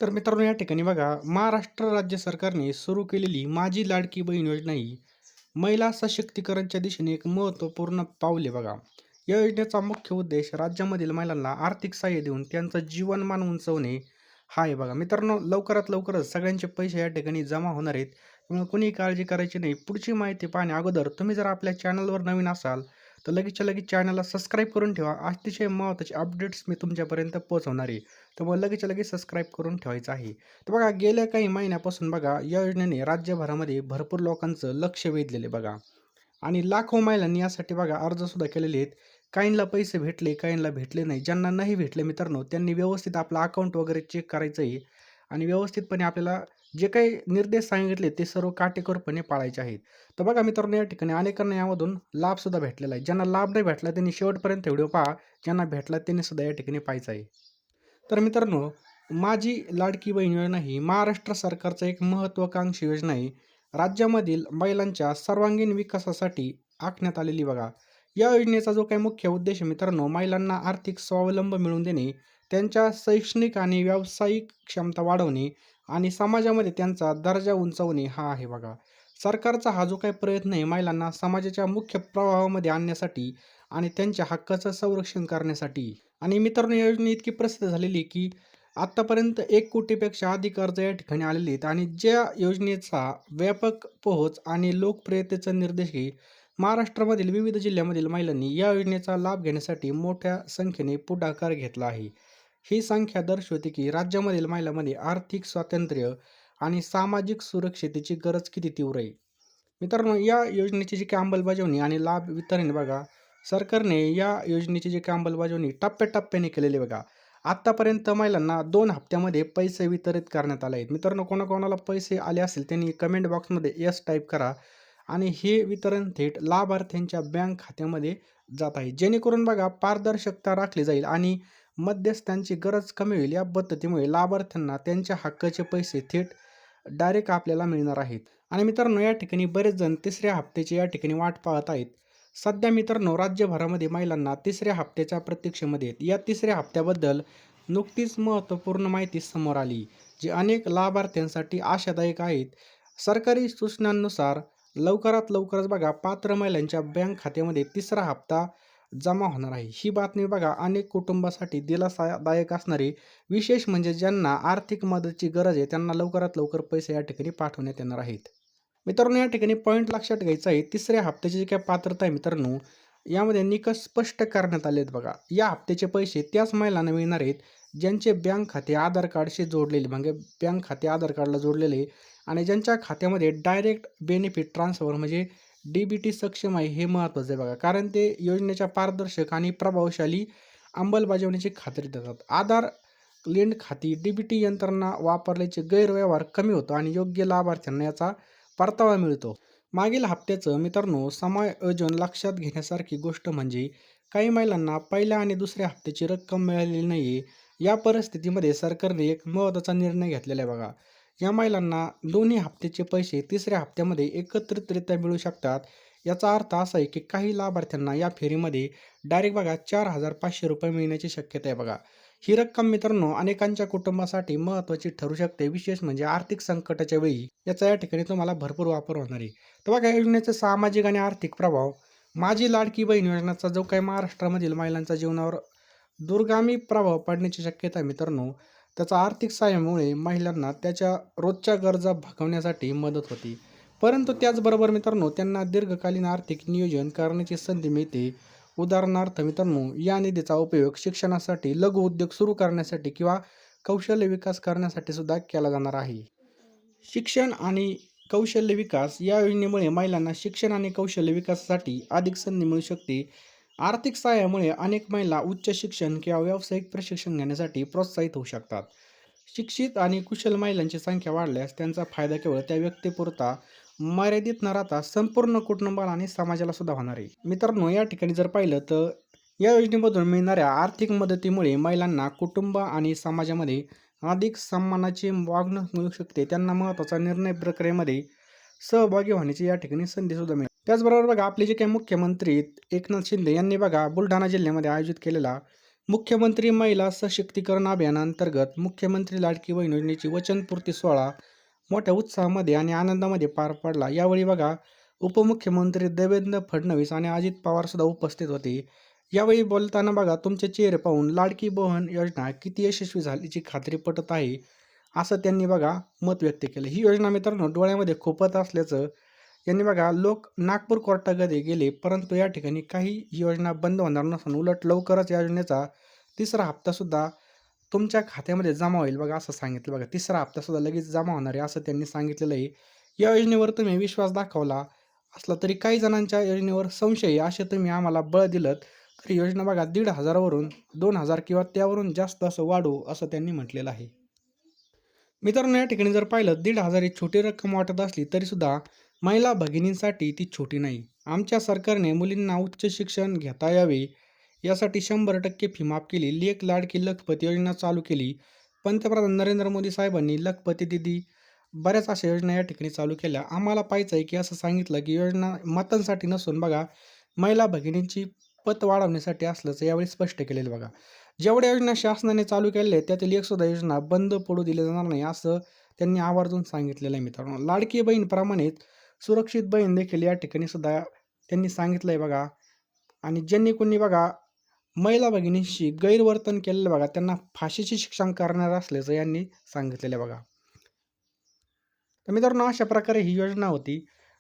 तर मित्रांनो या ठिकाणी बघा महाराष्ट्र राज्य सरकारने सुरू केलेली माझी लाडकी बहीण योजना ही महिला सशक्तीकरणच्या दिशेने एक महत्त्वपूर्ण पाऊल आहे बघा. या योजनेचा मुख्य उद्देश राज्यामधील महिलांना आर्थिक सहाय्य देऊन त्यांचं जीवनमान उंचवणे हा आहे बघा. मित्रांनो लवकरात लवकरच सगळ्यांचे पैसे या ठिकाणी जमा होणार आहेत. त्यामुळे कोणी काळजी करायची नाही. पुढची माहिती पाहण्या अगोदर तुम्ही जर आपल्या चॅनलवर नवीन असाल तर लगेचच्या लगेच चॅनलला सबस्क्राईब करून ठेवा. अतिशय महत्त्वाचे अपडेट्स मी तुमच्यापर्यंत पोहोचवणार आहे. त्यामुळे लगेचच्या लगेच सबस्क्राईब करून ठेवायचं आहे. तर बघा गेल्या काही महिन्यापासून बघा या योजनेने राज्यभरामध्ये भरपूर लोकांचं लक्ष वेधलेले बघा आणि लाखो महिलांनी यासाठी बघा अर्जसुद्धा केलेले आहेत. काहींना पैसे भेटले, काहींना भेटले नाही. ज्यांना नाही भेटले मित्रांनो, त्यांनी व्यवस्थित आपलं अकाउंट वगैरे चेक करायचं आहे आणि व्यवस्थितपणे आपल्याला जे काही निर्देश सांगितले ते सर्व काटेकोरपणे पाळायचे आहेत. तर बघा मित्रांनो, या ठिकाणी अनेकांना यामधून लाभसुद्धा भेटलेला आहे. ज्यांना लाभ नाही भेटला त्यांनी शेवटपर्यंत व्हिडिओ पहा. ज्यांना भेटला त्यांनी सुद्धा या ठिकाणी पाहायचं आहे. तर मित्रांनो, माझी लाडकी बहीण योजना ही महाराष्ट्र सरकारचं एक महत्त्वाकांक्षी योजना आहे. राज्यामधील महिलांच्या सर्वांगीण विकासासाठी आखण्यात आलेली बघा. या योजनेचा जो काही मुख्य उद्देश आहे मित्रांनो, महिलांना आर्थिक स्वावलंब मिळवून देणे, त्यांच्या शैक्षणिक आणि व्यावसायिक क्षमता वाढवणे आणि समाजामध्ये त्यांचा दर्जा उंचावणे हा आहे बघा. सरकारचा हा जो काही प्रयत्न आहे महिलांना समाजाच्या मुख्य प्रवाहामध्ये आणण्यासाठी आणि त्यांच्या हक्काचं संरक्षण करण्यासाठी. आणि मित्रांनो या योजना इतकी प्रसिद्ध झालेली की आत्तापर्यंत 1 कोटीपेक्षा अधिक अर्ज या ठिकाणी आलेले आहेत आणि ज्या योजनेचा व्यापक पोहोच आणि लोकप्रियतेचा निर्देशही महाराष्ट्रामधील विविध जिल्ह्यामधील महिलांनी या योजनेचा लाभ घेण्यासाठी मोठ्या संख्येने पुढाकार घेतला आहे. ही संख्या दर्शवते की राज्यामधील महिलांमध्ये आर्थिक स्वातंत्र्य आणि सामाजिक सुरक्षिततेची गरज किती तीव्र आहे. मित्रांनो या योजनेची जी काही अंमलबजावणी आणि लाभ वितरण बघा, सरकारने या योजनेची जी काही अंमलबजावणी टप्प्याटप्प्याने केलेली बघा. आत्तापर्यंत महिलांना 2 हप्त्यामध्ये पैसे वितरित करण्यात आले आहेत. मित्रांनो कोणाकोणाला पैसे आले असतील त्यांनी कमेंट बॉक्समध्ये येस टाईप करा आणि हे वितरण थेट लाभार्थ्यांच्या बँक खात्यामध्ये जात आहे. जेणेकरून बघा पारदर्शकता राखली जाईल आणि मध्यस्थांची गरज कमी होईल. या पद्धतीमुळे लाभार्थ्यांना त्यांच्या हक्काचे पैसे थेट डायरेक्ट आपल्याला मिळणार आहेत. आणि मित्रांनो या ठिकाणी बरेच जण तिसऱ्या हप्त्याची या ठिकाणी वाट पाहत आहेत. सध्या मित्रांनो राज्यभरामध्ये महिलांना तिसऱ्या हप्त्याच्या प्रतीक्षेमध्ये आहेत. या तिसऱ्या हप्त्याबद्दल नुकतीच महत्त्वपूर्ण माहिती समोर आली, जी अनेक लाभार्थ्यांसाठी आशादायक आहेत. सरकारी सूचनांनुसार लवकरात लवकरच बघा पात्र महिलांच्या बँक खात्यामध्ये तिसरा हप्ता जमा होणार आहे. ही बातमी बघा अनेक कुटुंबासाठी दिलासादायक असणारी, विशेष म्हणजे ज्यांना आर्थिक मदतीची गरज आहे त्यांना लवकरात लवकर पैसे या ठिकाणी पाठवण्यात येणार आहेत. मित्रांनो या ठिकाणी पॉईंट लक्षात घ्यायचा आहे, तिसऱ्या हप्त्याची जी काही पात्रता आहे मित्रांनो, यामध्ये निकष स्पष्ट करण्यात आले आहेत बघा. या हप्त्याचे पैसे त्याच महिलांना मिळणार आहेत ज्यांचे बँक खाते आधार कार्डशी जोडलेले, म्हणजे बँक खाते आधार कार्डला जोडलेले आणि ज्यांच्या खात्यामध्ये डायरेक्ट बेनिफिट ट्रान्सफर म्हणजे DBT सक्षम आहे. हे महत्त्वाचं आहे बघा, कारण ते योजनेच्या पारदर्शक आणि प्रभावशाली अंमलबजावणीची खात्री देतात. आधार लिंक खाती DBT यंत्रणा वापरल्याचे गैरव्यवहार कमी होतो आणि योग्य लाभार्थ्यांना याचा परतावा मिळतो. मागील हप्त्याचं मित्रांनो समायोजन लक्षात घेण्यासारखी गोष्ट म्हणजे काही महिलांना पहिल्या आणि दुसऱ्या हप्त्याची रक्कम मिळालेली नाही आहे. या परिस्थितीमध्ये सरकारने एक महत्त्वाचा निर्णय घेतलेला आहे बघा. या महिलांना दोन्ही हप्त्याचे पैसे तिसऱ्या हप्त्यामध्ये एकत्रितरित्या मिळू शकतात. याचा अर्थ असा आहे की काही लाभार्थ्यांना या फेरीमध्ये डायरेक्ट बघा ₹4,500 मिळण्याची शक्यता आहे बघा. ही रक्कम मित्रांनो अनेकांच्या कुटुंबासाठी महत्त्वाची ठरू शकते. विशेष म्हणजे आर्थिक संकटाच्या वेळी याचा या ठिकाणी तुम्हाला भरपूर वापर होणार आहे. तर बघा या योजनेचे सामाजिक आणि आर्थिक प्रभाव. माझी लाडकी बहीण योजनेचा जो काही महाराष्ट्रामधील महिलांच्या जीवनावर दूरगामी प्रभाव पडण्याची शक्यता आहे मित्रांनो, त्याचा आर्थिक सहाय्यामुळे महिलांना त्याच्या रोजच्या गरजा भागवण्यासाठी मदत होते. परंतु त्याचबरोबर मित्रांनो त्यांना दीर्घकालीन आर्थिक नियोजन करण्याची संधी मिळते. उदाहरणार्थ मित्रांनो या निधीचा उपयोग शिक्षणासाठी, लघु उद्योग सुरू करण्यासाठी किंवा कौशल्य विकास करण्यासाठी सुद्धा केला जाणार आहे. शिक्षण आणि कौशल्य विकास. या योजनेमुळे महिलांना शिक्षण आणि कौशल्य विकासासाठी अधिक संधी मिळू शकते. आर्थिक सहाय्यामुळे अनेक महिला उच्च शिक्षण किंवा व्यावसायिक प्रशिक्षण घेण्यासाठी प्रोत्साहित होऊ शकतात. शिक्षित आणि कुशल महिलांची संख्या वाढल्यास त्यांचा फायदा केवळ त्या व्यक्तीपुरता मर्यादित न राहता संपूर्ण कुटुंबाला आणि समाजाला सुद्धा होणार आहे. मित्रांनो या ठिकाणी जर पाहिलं तर या योजनेमधून मिळणाऱ्या आर्थिक मदतीमुळे महिलांना कुटुंब आणि समाजामध्ये अधिक सन्मानाची वागणूक मिळू शकते. त्यांना महत्त्वाचा निर्णय प्रक्रियेमध्ये सहभागी होण्याची या ठिकाणी संधीसुद्धा मिळेल. त्याचबरोबर बघा आपले जे काही मुख्यमंत्री एकनाथ शिंदे यांनी बघा बुलढाणा जिल्ह्यामध्ये आयोजित केलेला मुख्यमंत्री महिला सशक्तीकरण अभियानांतर्गत मुख्यमंत्री लाडकी बहीण योजनेची वचनपूर्ती सोहळा मोठ्या उत्साहामध्ये आणि आनंदामध्ये पार पडला. यावेळी बघा उपमुख्यमंत्री देवेंद्र फडणवीस आणि अजित पवार सुद्धा उपस्थित होते. यावेळी बोलताना बघा तुमचे चेहरे पाहून लाडकी बहीण योजना किती यशस्वी झाल्याची खात्री पटत आहे, असं त्यांनी बघा मत व्यक्त केलं. ही योजना मित्रांनो डोळ्यामध्ये खुपत असल्याचं यांनी बघा लोक नागपूर कोर्टाकडे गेले, परंतु या ठिकाणी काही ही योजना बंद होणार नसून उलट लवकरच या योजनेचा तिसरा हप्तासुद्धा तुमच्या खात्यामध्ये जमा होईल बघा, असं सांगितलं. बघा तिसरा हप्तासुद्धा लगेच जमा होणार आहे असं त्यांनी सांगितलेलं आहे. या योजनेवर तुम्ही विश्वास दाखवला असला तरी काही जणांच्या योजनेवर संशय आहे, असे तुम्ही आम्हाला बळ दिलं तर योजना बघा 1,500 वरून 2,000 किंवा त्यावरून जास्त असं वाढू, असं त्यांनी म्हटलेलं आहे. मित्रांनो या ठिकाणी जर पाहिलं 1,500 ही छोटी रक्कम वाटत असली तरीसुद्धा महिला भगिनींसाठी ती छोटी नाही. आमच्या सरकारने मुलींना उच्च शिक्षण घेता यावे यासाठी 100% फी माफ केली. लेक लाडकी लखपती योजना चालू केली. पंतप्रधान नरेंद्र मोदी साहेबांनी लखपती दिदी बऱ्याच अशा योजना या ठिकाणी चालू केल्या. आम्हाला पाहायचं आहे की असं सांगितलं की योजना मतांसाठी नसून बघा महिला भगिनींची पत वाढवण्यासाठी असल्याचं यावेळी स्पष्ट केलेलं बघा. जेवढ्या योजना शासनाने चालू केलेल्या आहेत त्यातील एक सुद्धा योजना बंद पडू दिली जाणार नाही, असं त्यांनी आवर्जून सांगितलेलं आहे मित्रांनो. लाडकी बहीणप्रमाणेच सुरक्षित बहीण देखील या ठिकाणी सुद्धा त्यांनी सांगितलं आहे बघा. आणि ज्यांनी कोणी बघा महिला भगिनींशी गैरवर्तन केलेलं बघा त्यांना फाशीची शिक्षा करणार असल्याचं यांनी सांगितलेलं आहे बघा. तर मित्रांनो अशा प्रकारे ही योजना होती.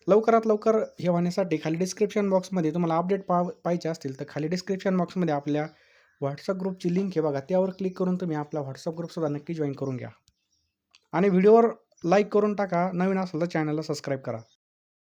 लवकरात लवकर हे होण्यासाठी खाली डिस्क्रिप्शन बॉक्समध्ये तुम्हाला अपडेट पाहिजे असतील तर खाली डिस्क्रिप्शन बॉक्समध्ये आपल्या व्हॉट्सअप ग्रुपची लिंक आहे बघा, त्यावर क्लिक करून तुम्ही आपला व्हॉट्सअप ग्रुपसुद्धा नक्की जॉईन करून घ्या. आणि व्हिडिओवर लाईक करून टाका. नवीन असेल तर चॅनलला सबस्क्राईब करा.